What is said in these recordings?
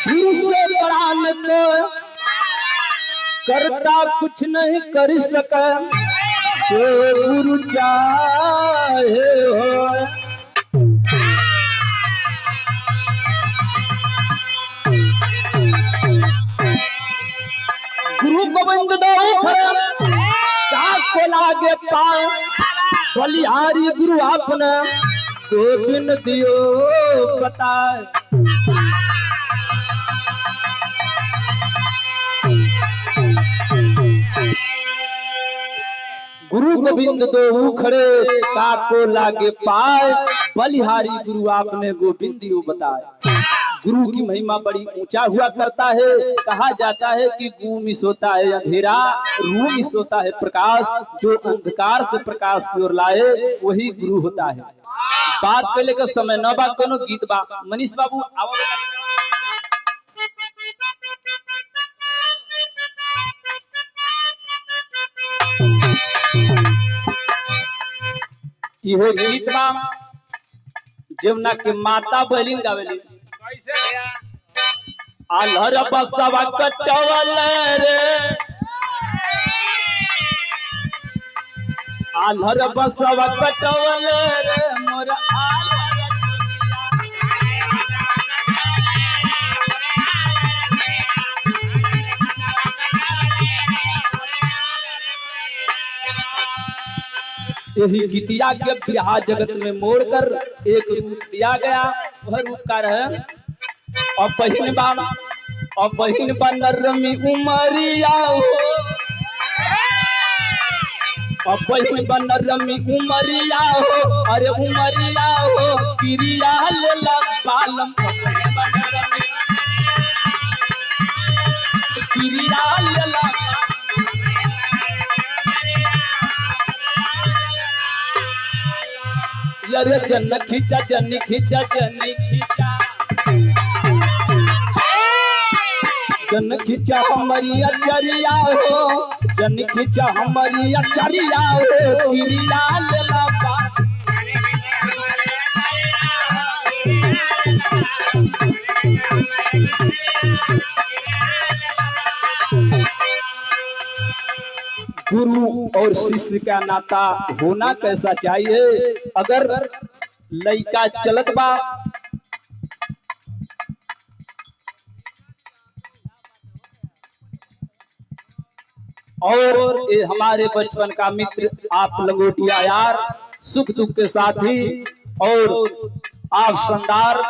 गुरु से बड़ा न को करता कुछ नहीं कर सके से गुरु चाहे हो। गुरु गोविंद दो को लागे पाए बलिहारी गुरु आपने गोविंद दियो बताए। गुरु गोविंद दो खड़े काको लागे पाए बलिहारी गुरु आपने गोविंद दियो बताए। गुरु की महिमा बड़ी ऊंचा हुआ करता है। कहा जाता है कि गु मिस होता है अंधेरा, रू मिस होता है प्रकाश। जो अंधकार से प्रकाश की ओर लाए वही गुरु होता है। बात के लेकर समय न बात कोनो गीत बा मनीष बाबू आवा इहो गीत बा जमुना के माता बहलिन गावेली। कैसे भैया आलहर बसवा कटवल रे आलहर बसवा कटवल रे मोर यही गीतिया के बिहार जगत में मोड़कर एक रूप दिया गया। वह रूप का है और बहिन बनरमी उमरिया हो और बहिन बनरमी उमरिया हो अरे उमरिया हो किरिया लेला बालम किरिया लेला अरे जन खींचा जनी खींचा जनी खींचा जन खींचा हमारी अचरिया हो जन खींचा हमारी अचरिया हो किरिया लेला बा गुरु और शिष्य का नाता होना कैसा चाहिए। अगर लड़का चलत बा और ये हमारे बचपन का मित्र आप लंगोटिया यार सुख दुख के साथी और आप शानदार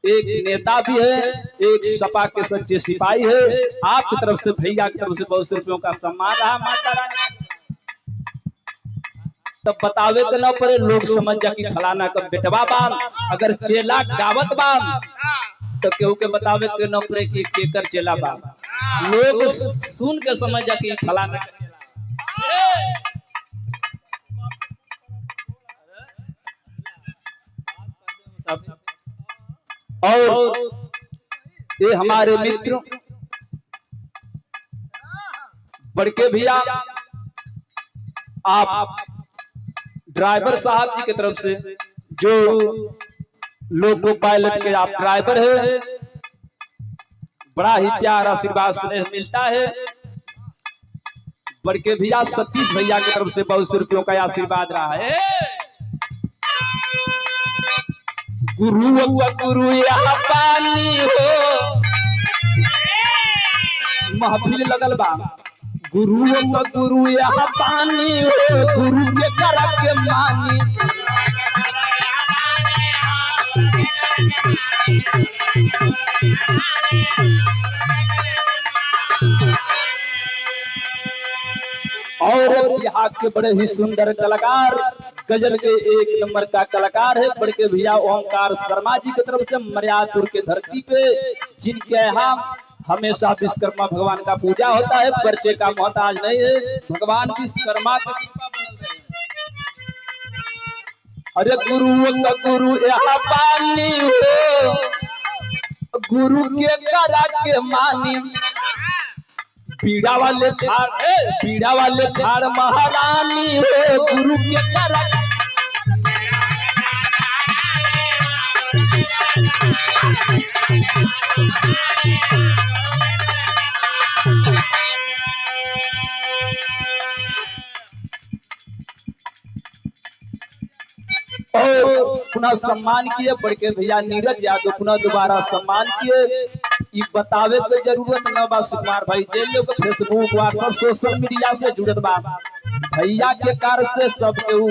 एक नेता भी है, एक सपा के सच्चे सिपाही है। आपकी तरफ से भैया की तरफ से बहुत से रुपयों का सम्मान रहा माता रानी। तब बतावे तो न पड़े लोग समझ जा कि फलाना का बेटवा बाम अगर चेला गावत बाम तो केहू के बतावे तो न पड़े कि केकर चेला बाम लोग सुन के समझ जा कि फलाना और ये हमारे मित्र बड़के भैया आप ड्राइवर साहब जी की तरफ से जो लोको पायलट के आप ड्राइवर है बड़ा ही प्यार आशीर्वाद स्नेह मिलता है। बड़के भैया सतीश भैया की तरफ से बहुत से रुपयों का आशीर्वाद रहा है। गुरु गुरु यहाँ पानी हो महफिल लगल बा गुरु यहाँ पानी हो गुरु के कर के मानी और बिहार के बड़े ही सुंदर कलाकार गजल के एक नंबर का कलाकार है बड़के भैया ओमकार शर्मा जी की तरफ से मर्यादपुर के धरती पे जिनके यहाँ हमेशा विश्वकर्मा भगवान का पूजा होता है। पर्चे का मोहताज नहीं है, भगवान विश्वकर्मा की कृपा बनल रहे। अरे गुरु यहाँ पानी हो गुरु के करा के मानी पीड़ा वाले खाड़ महारानी हो गुरु के करा और पुनः सम्मान किए बड़के भैया नीरज यादव, पुनः दोबारा सम्मान किए। ये बतावे के जरूरत न बा सुकुमार भाई, जे लोग फेसबुक व्हाट्सएप सोशल मीडिया से जुड़त बा, भैया के कार्य से सब केहू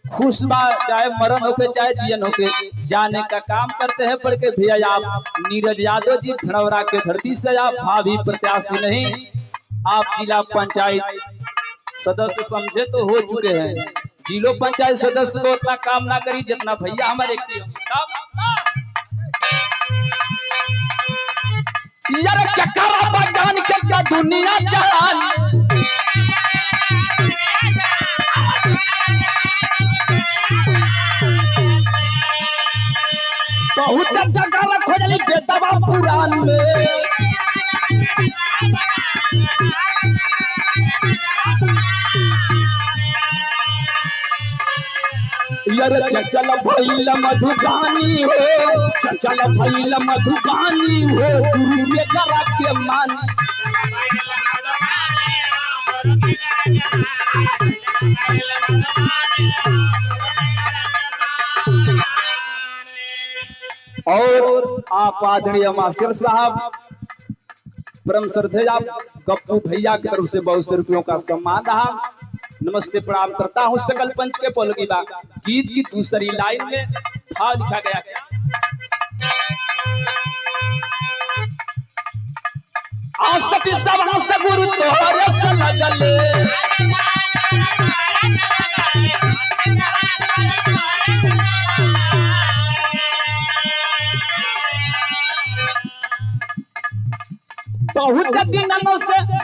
खुश बा, चाहे मरण होके चाहे जीवन होके, जाने का काम करते हैं बड़के भैया। आप नीरज यादव जी धनौरा के धरती से, आप भावी प्रत्याशी नहीं, आप जिला पंचायत सदस्य समझे तो हो चुके हैं। जिलो पंचायत सदस्य को उतना काम ना करी जितना भैया हमारे किए। यार क्या करा बगान के क्या दुनिया जहान, बहुत जगह खोजली बेदवा पुराण में, यार चंचल भइल मधुबानी हो, चंचल भइल मधुबानी हो, गुरु के करा के मान। और आप आदरणीय मास्टर साहब परम श्रद्धेय आप गप्पू भैया की तरफ से बहुत से रुपयों का सम्मान रहा। नमस्ते प्रणाम करता हूँ सकल पंच के पलगी बा। गीत की दूसरी लाइन में भाव लिखा गया क्या? आसती सभा से गुरु तोहरे से लगले,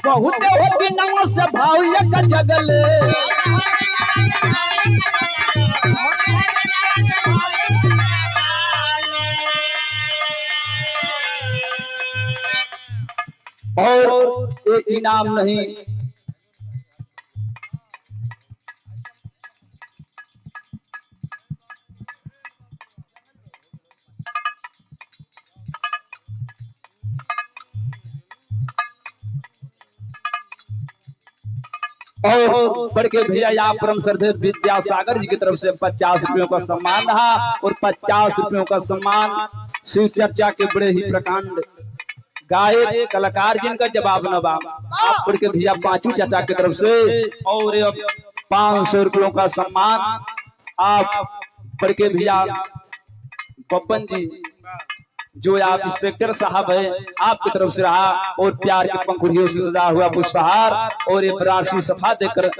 बहुत दिनों से भाव एक जगले, और एक इनाम नहीं, और बड़के भैया आप परम श्रद्धेय विद्यासागर जी की तरफ से 50 रुपयों का सम्मान रहा। और 50 रुपयों का सम्मान शिव चर्चा के बड़े ही प्रकांड गायक कलाकार जिनका जवाब न बा, आप बड़के भैया पांचू चाचा की तरफ से। और 500 रुपयों का सम्मान आप बड़के भैया बब्बन जी जो आप इंस्पेक्टर साहब है आपकी तरफ से रहा। और प्यार के पंखुड़ियों से सजा हुआ पुष्पहार और एक राशि सफा देकर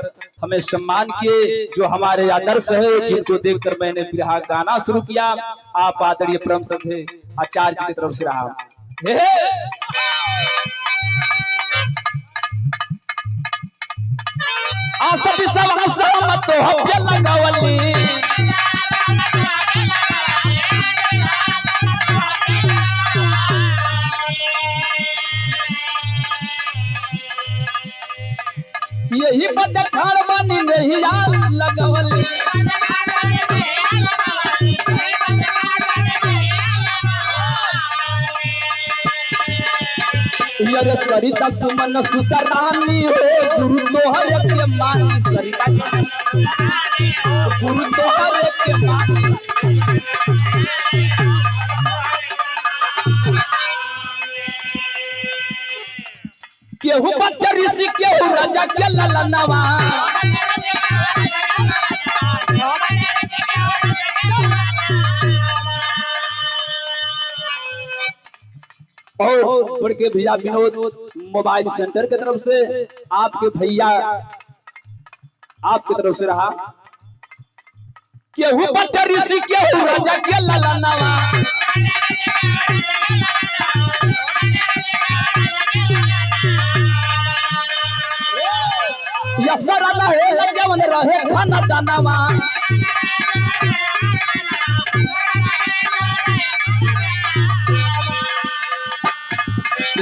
हमें सम्मान किए, जो हमारे आदर्श है, जिनको देखकर मैंने बिरहा गाना शुरू किया। आप आदरणीय परम श्रद्धेय आचार्य जी की तरफ से रहा। आसपी सब सहमत तो हब्य लगावली, यही बड़ खाड़ बनी नहीं लगवली, यार सरिता सुमन सुतरानी हो, गुरु तोहरे के मानी, सरिता गुरु तोहरे के मानी। केहू बच्चा ऋषि केहू राजा के ललनवा, और बड़के भैया विनोद मोबाइल सेंटर की तरफ से आपके भैया आपकी तरफ से रहा। केहू बच्चा ऋषि केहू राजा के ललनवा, यसरा रहे जवन रहे खाना दानवा,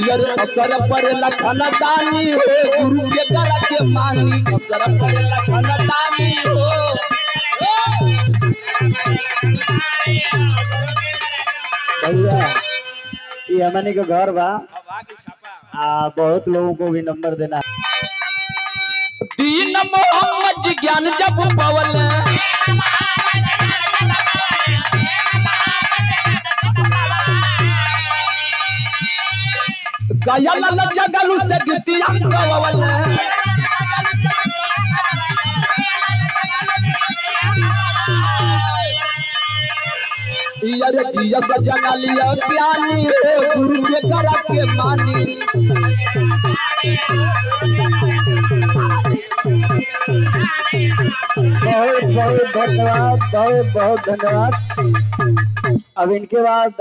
यार असर पर लखना दानी हो, गुरु के करा के मानी, असर पर लखना दानी हो। भैया ये हमने के घर बा बहुत लोगों को भी नंबर देना। दीन मोहम्मद जी ज्ञान जब पवल गया लल जगलू से गितिया गवल यार जिया सजना लिया ज्ञानी गुरु के करा के मानी। बहुत बहुत धन्यवाद, बहुत बहुत धन्यवाद। अब इनके बाद